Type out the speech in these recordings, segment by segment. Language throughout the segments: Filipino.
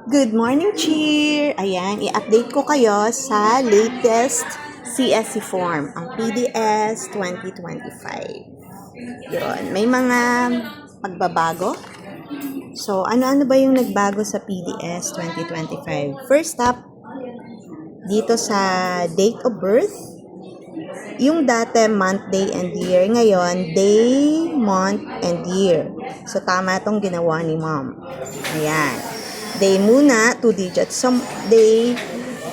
Good morning, cheer! Ayan, i-update ko kayo sa latest CSC form, ang PDS 2025. Yun, may mga pagbabago. So, ano-ano ba yung nagbago sa PDS 2025? First up, dito sa date of birth, yung dati month, day, and year, ngayon, day, month, and year. So, tama itong ginawa ni mom. Ayan. Day muna, 2 digits sa day,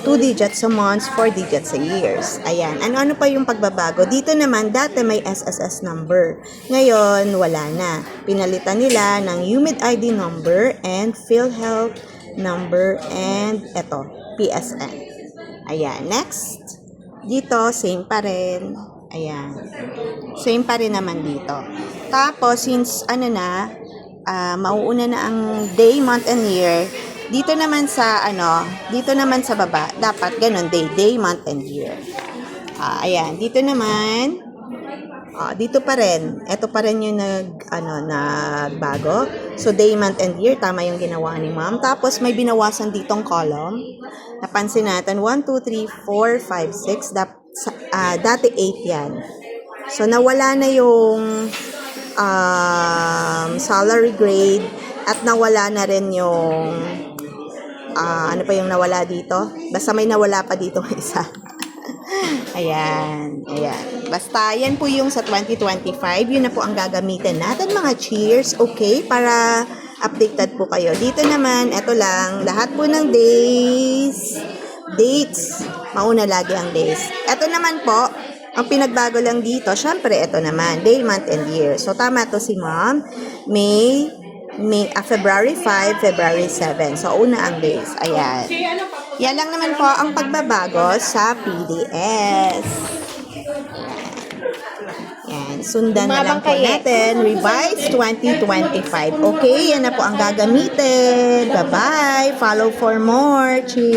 2 digits sa months, 4 digits sa years. Ayan. Ano-ano pa yung pagbabago? Dito naman, dati may SSS number. Ngayon, wala na. Pinalitan nila ng UMID ID number and PhilHealth number and eto, PSN. Ayan. Next. Dito, same pa rin. Ayan. Same pa rin naman dito. Tapos, since mauuna na ang day, month, and year, dito naman sa baba, dapat ganun, day, month, and year. Ayan, dito naman, dito pa rin, ito pa rin yung nagbago. So, day, month, and year, tama yung ginawa ni ma'am. Tapos, may binawasan ditong column. Napansin natin, 1, 2, 3, 4, 5, 6, dati 8 yan. So, nawala na yung salary grade at nawala na rin yung ano pa yung nawala dito? Basta may nawala pa dito isa. Ayan. Basta yan po yung sa 2025. Yun na po ang gagamitin natin mga cheers. Okay? Para updated po kayo. Dito naman, eto lang. Lahat po ng dates. Mauna lagi ang days. Eto naman po, ang pinagbago lang dito, syempre, ito naman, day, month, and year. So, tama to si ma'am. February 5, February 7. So, una ang days. Ayan. Yan lang naman po ang pagbabago sa PDS. Yan. Sundan na lang po natin. Revise 2025. Okay, yan na po ang gagamitin. Bye-bye. Follow for more. Cheers.